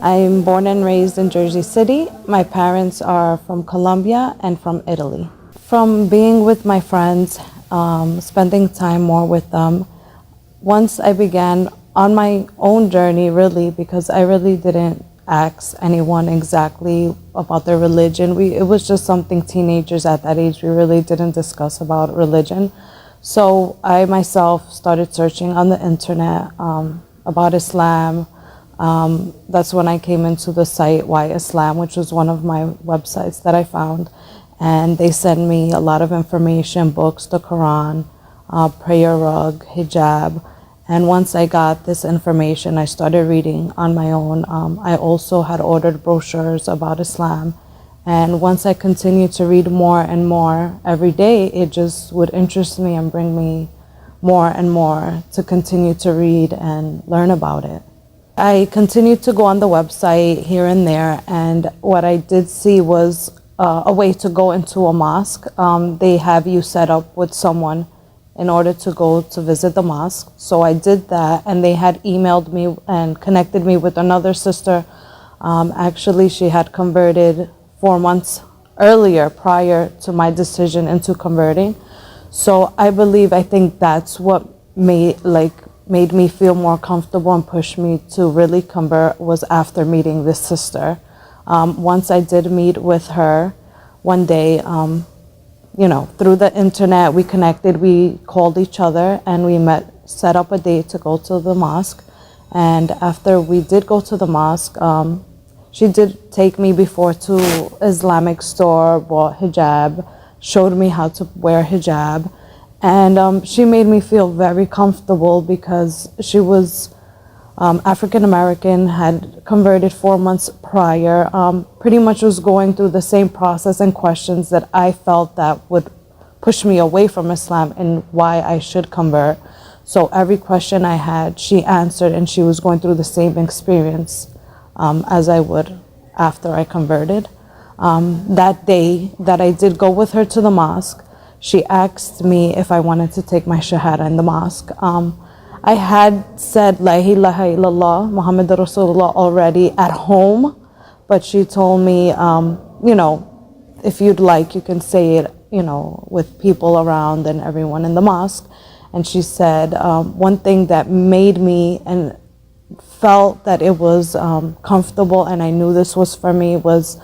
I'm born and raised in Jersey City. My parents are from Colombia and from Italy. From being with my friends, spending time more with them, once I began on my own journey, really, because I really didn't ask anyone exactly about their religion. It was just something teenagers at that age, we really didn't discuss about religion. So I myself started searching on the internet about Islam. That's when I came into the site Why Islam, which was one of my websites that I found. And they sent me a lot of information, books, the Quran, prayer rug, hijab. And once I got this information, I started reading on my own. I also had ordered brochures about Islam. And once I continued to read more and more every day, it just would interest me and bring me more and more to continue to read and learn about it. I continued to go on the website here and there, and what I did see was a way to go into a mosque. They have you set up with someone in order to go to visit the mosque. So I did that, and they had emailed me and connected me with another sister. Actually, she had converted 4 months earlier prior to my decision into converting. So I think that's what made me feel more comfortable and pushed me to really convert was after meeting this sister. Once I did meet with her one day, through the internet, we connected, we called each other, and we set up a date to go to the mosque. And after we did go to the mosque, she did take me before to Islamic store, bought hijab, showed me how to wear hijab. And she made me feel very comfortable because she was African American, had converted 4 months prior, pretty much was going through the same process and questions that I felt that would push me away from Islam and why I should convert. So every question I had, she answered, and she was going through the same experience as I would after I converted. That day that I did go with her to the mosque, she asked me if I wanted to take my shahada in the mosque. I had said La ilaha illallah Muhammad Rasulullah already at home, but she told me, if you'd like, you can say it, with people around and everyone in the mosque. And she said one thing that made me and felt that it was comfortable, and I knew this was for me, was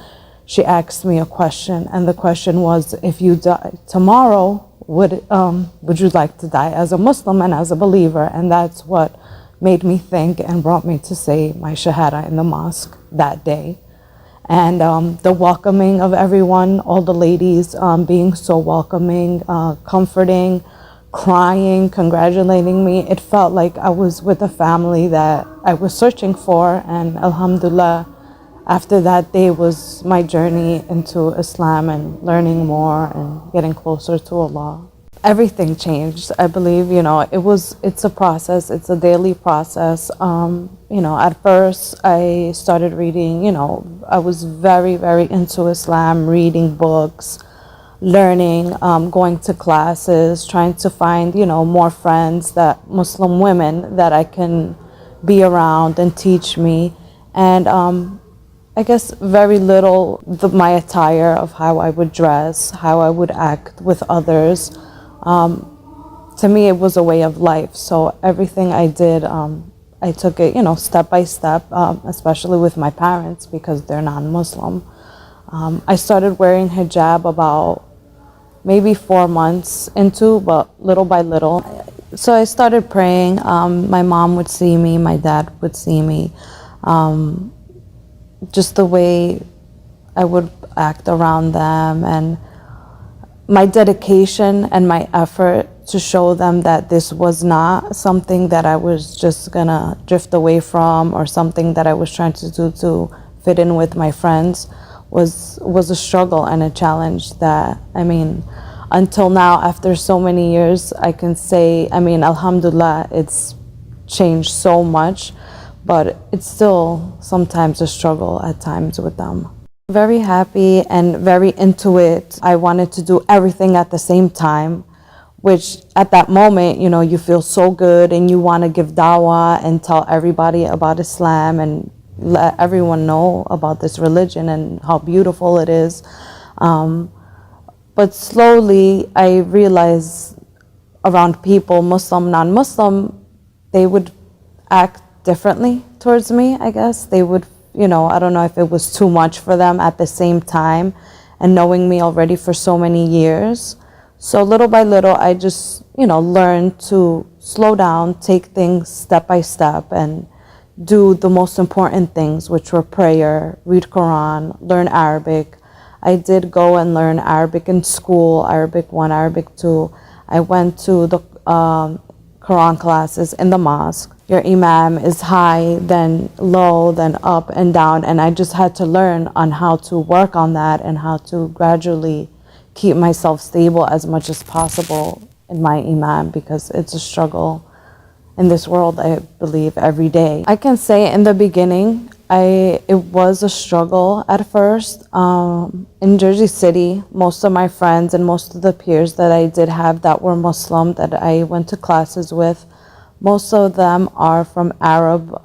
she asked me a question, and the question was, if you die tomorrow, would you like to die as a Muslim and as a believer? And that's what made me think and brought me to say my shahada in the mosque that day. And the welcoming of everyone, all the ladies being so welcoming, comforting, crying, congratulating me. It felt like I was with a family that I was searching for, and alhamdulillah, after that day was my journey into Islam and learning more and getting closer to Allah. Everything changed. I believe, it's a process. It's a daily process. At first I started reading, I was very, very into Islam, reading books, learning, going to classes, trying to find, more friends, Muslim women that I can be around and teach me. And I guess very little my attire of how I would dress, how I would act with others. To me, it was a way of life. So everything I did, I took it, step by step, especially with my parents because they're non-Muslim. I started wearing hijab about maybe 4 months into, but little by little. So I started praying. My mom would see me, my dad would see me. Just the way I would act around them, and my dedication and my effort to show them that this was not something that I was just gonna drift away from or something that I was trying to do to fit in with my friends was a struggle and a challenge that, until now, after so many years, I can say, alhamdulillah, it's changed so much, but it's still sometimes a struggle at times with them. Very happy and very into it. I wanted to do everything at the same time, which at that moment, you feel so good and you want to give dawah and tell everybody about Islam and, let everyone know about this religion and how beautiful it is. But slowly I realized around people, Muslim, non-Muslim, they would act differently towards me, I guess. They would, I don't know if it was too much for them at the same time, and knowing me already for so many years. So little by little, I just, learned to slow down, take things step by step, and do the most important things, which were prayer, read Quran, learn Arabic. I did go and learn Arabic in school, Arabic 1, Arabic 2. I went to the Quran classes in the mosque. Your imam is high, then low, then up and down. And I just had to learn on how to work on that and how to gradually keep myself stable as much as possible in my imam, because it's a struggle in this world, I believe, every day. I can say in the beginning, it was a struggle at first. In Jersey City, most of my friends and most of the peers that I did have that were Muslim, that I went to classes with, most of them are from Arab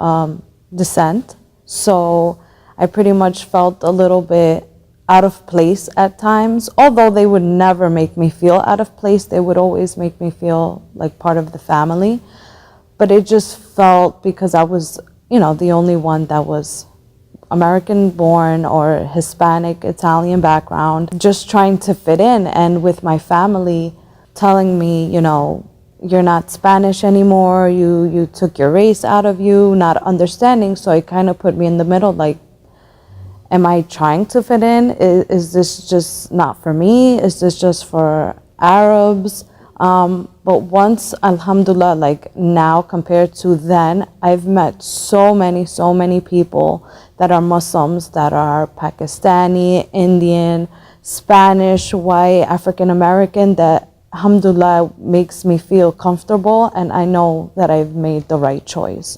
descent. So I pretty much felt a little bit out of place at times. Although they would never make me feel out of place, they would always make me feel like part of the family. But it just felt, because I was, the only one that was American born or Hispanic, Italian background, just trying to fit in. And with my family telling me, you're not Spanish anymore, you took your race out of you, not understanding. So it kind of put me in the middle, like, am I trying to fit in? Is this just not for me? Is this just for Arabs? But once, alhamdulillah, like now compared to then, I've met so many people that are Muslims, that are Pakistani, Indian, Spanish, white, African American, that alhamdulillah makes me feel comfortable, and I know that I've made the right choice.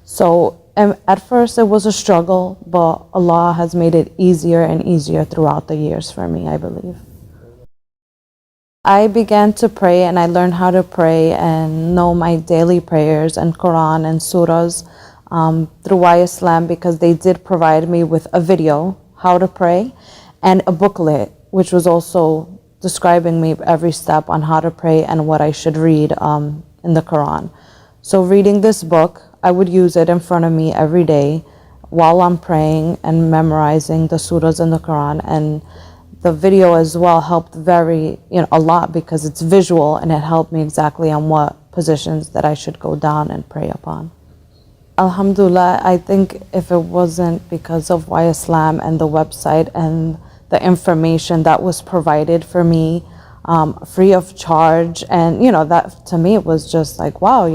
So at first it was a struggle, but Allah has made it easier and easier throughout the years for me, I believe. I began to pray, and I learned how to pray and know my daily prayers and Quran and surahs through YIslam, because they did provide me with a video, how to pray, and a booklet, which was also describing me every step on how to pray and what I should read in the Quran. So reading this book, I would use it in front of me every day while I'm praying and memorizing the surahs in the Quran. And the video as well helped a lot, because it's visual, and it helped me exactly on what positions that I should go down and pray upon. Alhamdulillah, I think if it wasn't because of YIslam and the website and the information that was provided for me free of charge, and that to me it was just like, wow,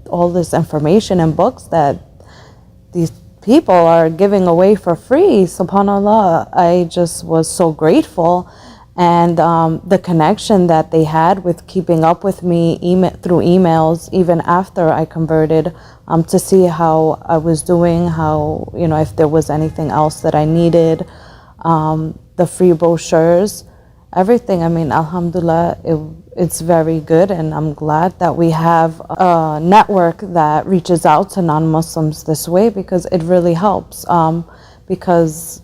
all this information and books that these people are giving away for free, subhanallah. I just was so grateful. And the connection that they had with keeping up with me through emails, even after I converted, to see how I was doing, how, if there was anything else that I needed, the free brochures, everything. I mean, alhamdulillah, it's very good, and I'm glad that we have a network that reaches out to non-Muslims this way, because it really helps. Because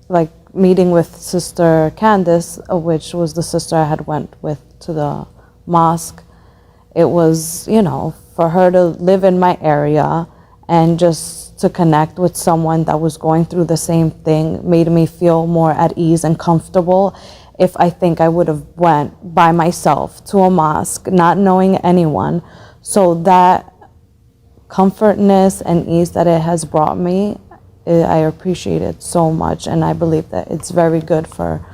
like meeting with Sister Candace, which was the sister I had went with to the mosque, it was, for her to live in my area and just to connect with someone that was going through the same thing made me feel more at ease and comfortable. If I think I would have went by myself to a mosque, not knowing anyone. So that comfortness and ease that it has brought me, I appreciate it so much. And I believe that it's very good for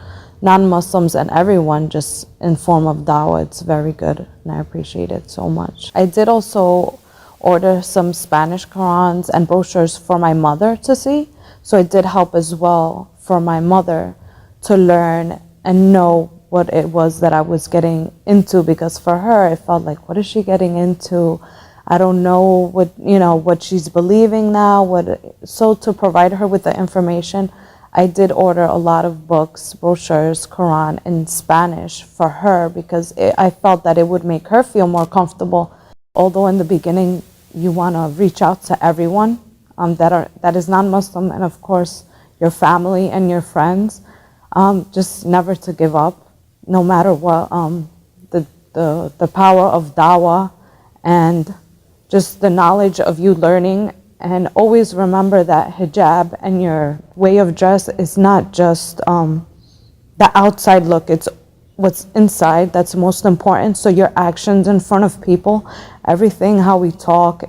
non-Muslims and everyone, just in form of dawah. It's very good, and I appreciate it so much. I did also order some Spanish Qurans and brochures for my mother to see. So it did help as well for my mother to learn and know what it was that I was getting into, because for her it felt like, what is she getting into? I don't know what she's believing now. So to provide her with the information, I did order a lot of books, brochures, Quran in Spanish for her, because I felt that it would make her feel more comfortable. Although in the beginning you want to reach out to everyone, that is non-Muslim, and of course your family and your friends, just never to give up, no matter what. The power of dawah and just the knowledge of you learning, and always remember that hijab and your way of dress is not just the outside look, it's what's inside that's most important. So your actions in front of people, everything, how we talk,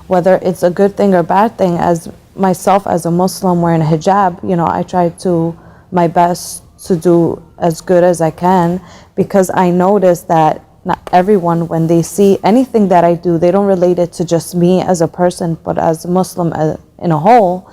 whether it's a good thing or bad thing. As myself, as a Muslim wearing a hijab, I try to my best to do as good as I can, because I notice that not everyone, when they see anything that I do, they don't relate it to just me as a person, but as a Muslim in a whole.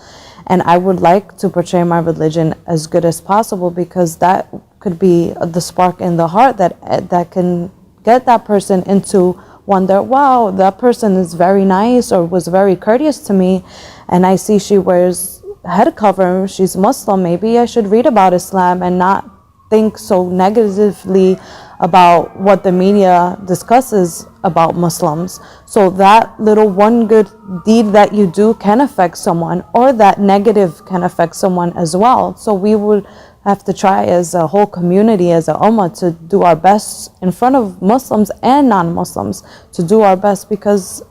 And I would like to portray my religion as good as possible, because that could be the spark in the heart that can get that person into wonder, wow, that person is very nice or was very courteous to me, and I see she wears head cover, she's Muslim, maybe I should read about Islam and not think so negatively about what the media discusses about Muslims. So that little one good deed that you do can affect someone, or that negative can affect someone as well. So we would have to try as a whole community, as a ummah, to do our best in front of Muslims and non-Muslims, to do our best, because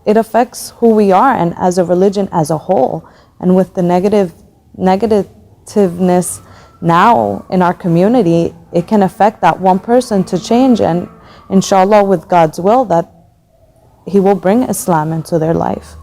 it affects who we are and as a religion as a whole. And with the negativeness now in our community, it can affect that one person to change, and inshallah, with God's will, that He will bring Islam into their life.